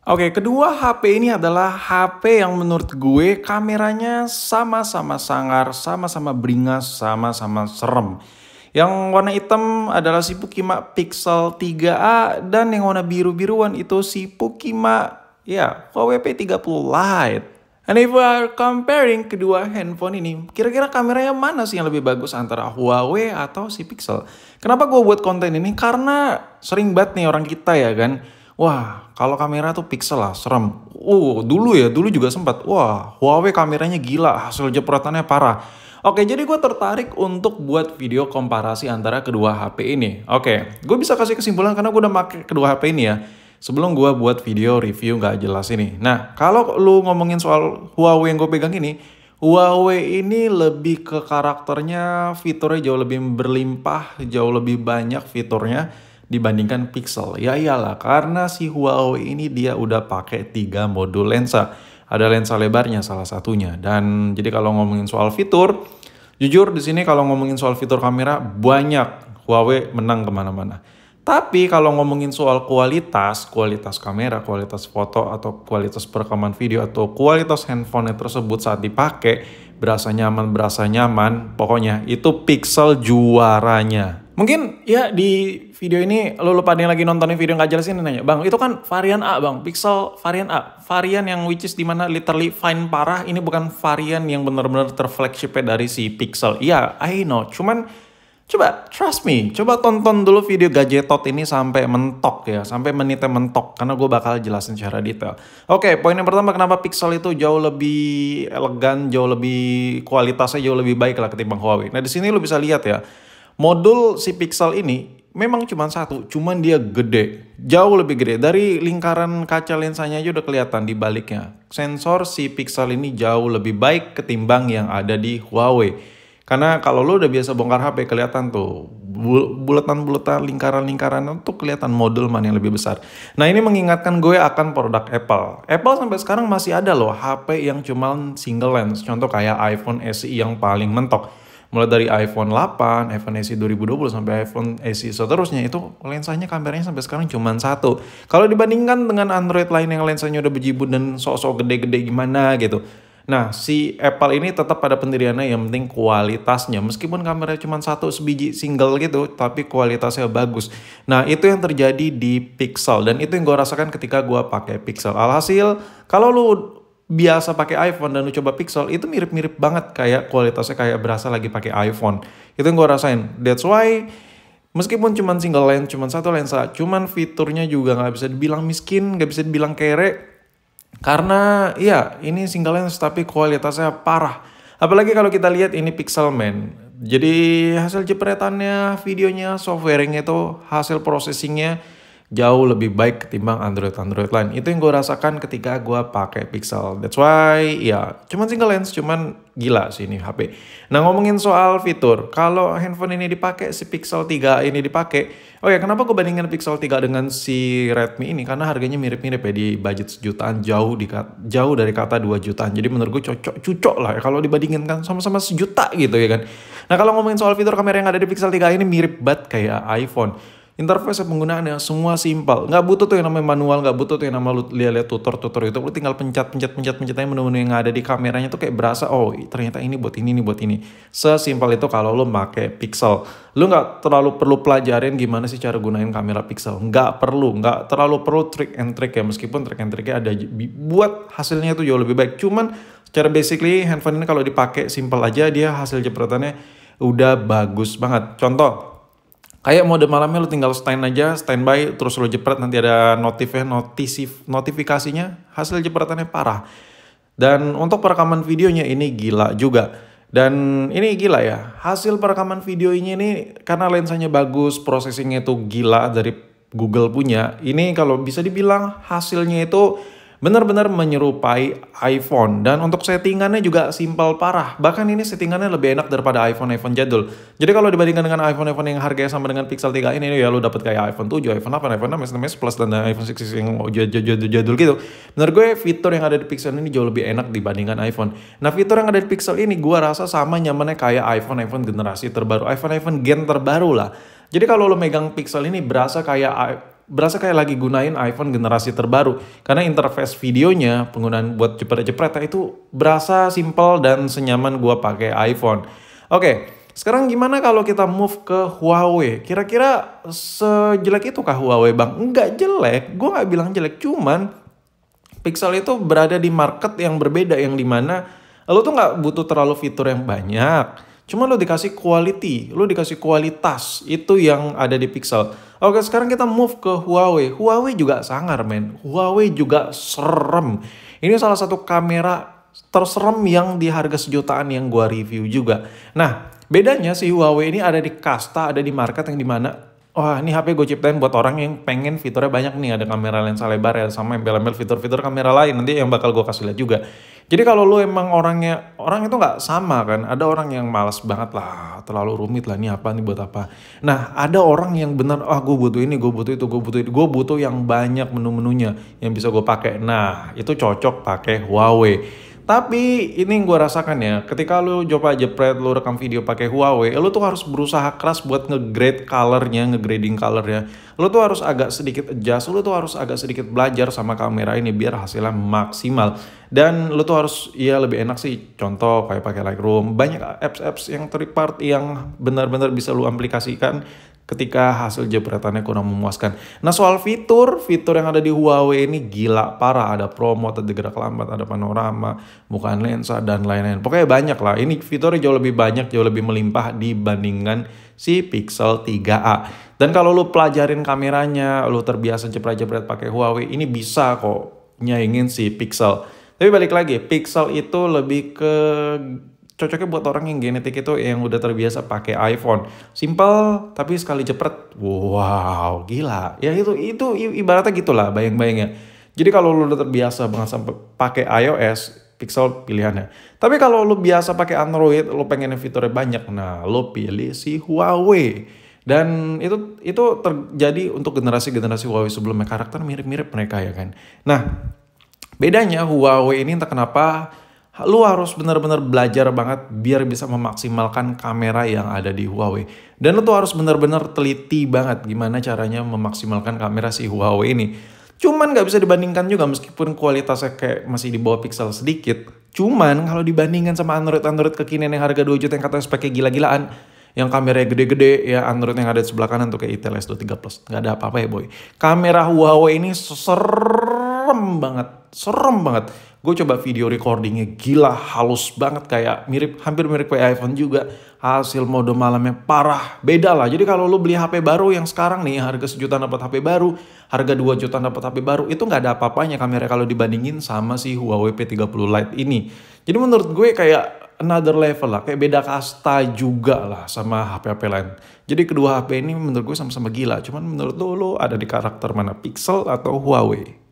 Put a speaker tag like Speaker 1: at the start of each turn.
Speaker 1: Oke, kedua HP ini adalah HP yang menurut gue kameranya sama-sama sangar, sama-sama beringas, sama-sama serem. Yang warna hitam adalah si Pukima Pixel 3a dan yang warna biru-biruan itu si Pukima Huawei P30 Lite. And if we are comparing kedua handphone ini, kira-kira kameranya mana sih yang lebih bagus antara Huawei atau si Pixel? Kenapa gue buat konten ini? Karena sering banget nih orang kita ya kan. Wah, kalau kamera tuh Pixel lah, serem. Dulu juga sempat. Wah, Huawei kameranya gila, hasil jepretannya parah. Oke, jadi gue tertarik untuk buat video komparasi antara kedua HP ini. Oke, gue bisa kasih kesimpulan karena gue udah pakai kedua HP ini ya. Sebelum gue buat video review nggak jelas ini. Nah, kalau lu ngomongin soal Huawei yang gue pegang ini, Huawei ini lebih ke karakternya, fiturnya jauh lebih berlimpah, jauh lebih banyak fiturnya dibandingkan Pixel. Ya iyalah, karena si Huawei ini dia udah pakai 3 modul lensa. Ada lensa lebarnya salah satunya. Dan jadi kalau ngomongin soal fitur, jujur di sini kalau ngomongin soal fitur kamera banyak Huawei menang kemana-mana. Tapi kalau ngomongin soal kualitas kamera, kualitas foto, atau kualitas perekaman video, atau kualitas handphone tersebut saat dipakai, berasa nyaman, pokoknya itu Pixel juaranya. Mungkin ya di video ini lu pada yang lagi nontonin video nggak jelas ini nanya, Bang, itu kan varian A Bang, Pixel varian A. Varian yang which is dimana literally fine parah, ini bukan varian yang benar-benar terflagship dari si Pixel. Iya, I know, cuman coba, trust me, coba tonton dulu video Gadgetot ini sampai mentok ya, sampai menitnya mentok, karena gue bakal jelasin secara detail. Oke, poin yang pertama kenapa Pixel itu jauh lebih elegan, jauh lebih kualitasnya jauh lebih baik lah ketimbang Huawei. Nah di sini lo bisa lihat ya, modul si Pixel ini memang cuma satu, cuman dia gede, jauh lebih gede. Dari lingkaran kaca lensanya aja udah kelihatan di baliknya. Sensor si Pixel ini jauh lebih baik ketimbang yang ada di Huawei. Karena kalau lo udah biasa bongkar HP kelihatan tuh bulatan-bulatan, lingkaran-lingkaran tuh kelihatan modul mana yang lebih besar. Nah ini mengingatkan gue akan produk Apple. Apple sampai sekarang masih ada loh HP yang cuma single lens. Contoh kayak iPhone SE yang paling mentok. Mulai dari iPhone 8, iPhone SE 2020 sampai iPhone SE seterusnya itu lensanya kameranya sampai sekarang cuma satu. Kalau dibandingkan dengan Android lain yang lensanya udah bejibun dan sok-sok gede-gede gimana gitu. Nah, si Apple ini tetap pada pendiriannya yang penting kualitasnya. Meskipun kameranya cuma satu sebiji single gitu, tapi kualitasnya bagus. Nah, itu yang terjadi di Pixel. Dan itu yang gue rasakan ketika gue pakai Pixel. Alhasil, kalau lu biasa pakai iPhone dan lu coba Pixel, itu mirip-mirip banget kayak kualitasnya kayak berasa lagi pakai iPhone. Itu yang gue rasain. That's why meskipun cuma single lens, cuma satu lensa, cuman fiturnya juga nggak bisa dibilang miskin, nggak bisa dibilang kere. Karena ya ini single lens tapi kualitasnya parah. Apalagi kalau kita lihat ini Pixelman. Jadi hasil jepretannya, videonya, software-nya itu hasil processingnya jauh lebih baik ketimbang Android lain. Itu yang gue rasakan ketika gue pakai Pixel. That's why ya cuman single lens, cuman gila sih ini HP. Nah ngomongin soal fitur, kalau handphone ini dipakai, si Pixel 3 ini dipakai, oh ya kenapa gue bandingin Pixel 3 dengan si Redmi ini? Karena harganya mirip-mirip ya, di budget sejutaan, jauh dari kata 2 jutaan. Jadi menurut gue cocok lah ya kalau dibandingin kan sama-sama sejuta gitu ya kan. Nah kalau ngomongin soal fitur kamera yang ada di Pixel 3 ini mirip banget kayak iPhone. Interface penggunaannya semua simpel, nggak butuh tuh yang namanya manual, nggak butuh tuh yang namanya lu lihat tutor itu, lu tinggal pencet aja menu-menu yang ada di kameranya tuh kayak berasa oh ternyata ini buat ini sesimpel itu kalau lu pakai Pixel. Lu nggak terlalu perlu pelajarin gimana sih cara gunain kamera Pixel, nggak terlalu perlu trick and trick ya, meskipun trick and tricknya ada buat hasilnya itu jauh lebih baik. Cuman secara basically handphone ini kalau dipakai simpel aja, dia hasil jepretannya udah bagus banget. Contoh kayak mode malamnya lu tinggal standby, terus lu jepret nanti ada notifikasinya, hasil jepretannya parah. Dan untuk perekaman videonya ini gila juga. Dan ini gila ya, hasil perekaman videonya ini karena lensanya bagus, processingnya itu gila dari Google punya. Ini kalau bisa dibilang hasilnya itu benar-benar menyerupai iPhone. Dan untuk settingannya juga simpel parah. Bahkan ini settingannya lebih enak daripada iPhone jadul. Jadi kalau dibandingkan dengan iPhone yang harganya sama dengan Pixel 3 ini ya lu dapat kayak iPhone 7, iPhone 8, iPhone 6, S6 Plus dan iPhone 6 yang jadul gitu. Menurut gue fitur yang ada di Pixel ini jauh lebih enak dibandingkan iPhone. Nah fitur yang ada di Pixel ini gue rasa sama nyamannya kayak iPhone generasi terbaru, iPhone gen terbaru lah. Jadi kalau lo megang Pixel ini berasa kayak berasa kayak lagi gunain iPhone generasi terbaru. Karena interface videonya, penggunaan buat jepret-jepret itu berasa simple dan senyaman gua pakai iPhone. Oke, sekarang gimana kalau kita move ke Huawei? Kira-kira sejelek itu kah Huawei bang? Enggak jelek, gue nggak bilang jelek, cuman Pixel itu berada di market yang berbeda, yang dimana lo tuh nggak butuh terlalu fitur yang banyak. Cuma lo dikasih quality, lo dikasih kualitas, itu yang ada di Pixel. Oke, sekarang kita move ke Huawei. Huawei juga sangar, men. Huawei juga serem. Ini salah satu kamera terserem yang di harga sejutaan yang gua review juga. Nah, bedanya si Huawei ini ada di kasta, ada di market yang dimana wah, ini HP gue ciptain buat orang yang pengen fiturnya banyak nih. Ada kamera lensa lebar ya, sama embel-embel fitur-fitur kamera lain. Nanti yang bakal gue kasih lihat juga. Jadi kalau lu emang orang itu nggak sama kan. Ada orang yang malas banget lah, terlalu rumit lah. Ini apa nih buat apa? Nah, ada orang yang benar, gue butuh ini, gue butuh itu, gue butuh itu. Gue butuh yang banyak menu-menunya yang bisa gue pakai. Nah, itu cocok pakai Huawei. Tapi ini yang gue rasakan ya, ketika lu coba jepret, lu rekam video pakai Huawei, lu tuh harus berusaha keras buat nge-grade colornya, nge-grading colornya. Lu tuh harus agak sedikit adjust, lu tuh harus agak sedikit belajar sama kamera ini biar hasilnya maksimal. Dan lu tuh harus, ya lebih enak sih, contoh kayak pakai Lightroom. Banyak apps-apps yang third party yang benar-benar bisa lu aplikasikan ketika hasil jepretannya kurang memuaskan. Nah soal fitur yang ada di Huawei ini gila parah. Ada promote, ada gerak lambat, ada panorama, bukaan lensa, dan lain-lain. Pokoknya banyak lah. Ini fiturnya jauh lebih banyak, jauh lebih melimpah dibandingkan si Pixel 3a. Dan kalau lu pelajarin kameranya, lu terbiasa jepret-jepret pakai Huawei, ini bisa kok nyaingin si Pixel. Tapi balik lagi, Pixel itu lebih ke cocoknya buat orang yang genetik itu yang udah terbiasa pakai iPhone. Simple tapi sekali jepret, wow, gila. Ya itu ibaratnya gitulah bayang-bayangnya. Jadi kalau lu udah terbiasa banget sampai pakai iOS, Pixel pilihannya. Tapi kalau lu biasa pakai Android, lu pengen fiturnya banyak, nah lu pilih si Huawei. Dan itu terjadi untuk generasi-generasi Huawei sebelumnya, karakter mirip-mirip mereka ya kan. Nah, bedanya Huawei ini entah kenapa lu harus benar-benar belajar banget biar bisa memaksimalkan kamera yang ada di Huawei. Dan lu tuh harus benar-benar teliti banget gimana caranya memaksimalkan kamera si Huawei ini. Cuman nggak bisa dibandingkan juga meskipun kualitasnya kayak masih di bawah Pixel sedikit. Cuman kalau dibandingkan sama Android kekinian yang harga 2 juta yang katanya speknya gila-gilaan, yang kameranya gede-gede, ya Android yang ada di sebelah kanan tuh kayak Itel S23 Plus. Nggak ada apa-apa ya boy. Kamera Huawei ini serem banget. Gue coba video recordingnya gila, halus banget, kayak hampir mirip kayak iPhone juga. Hasil mode malamnya parah, beda lah. Jadi kalau lu beli HP baru yang sekarang nih, harga sejutaan dapat HP baru, harga 2 jutaan dapat HP baru, itu nggak ada apa-apanya kamera kalau dibandingin sama si Huawei P30 Lite ini. Jadi menurut gue kayak another level lah, kayak beda kasta juga lah sama HP-HP lain. Jadi kedua HP ini menurut gue sama-sama gila. Cuman menurut lu ada di karakter mana, Pixel atau Huawei?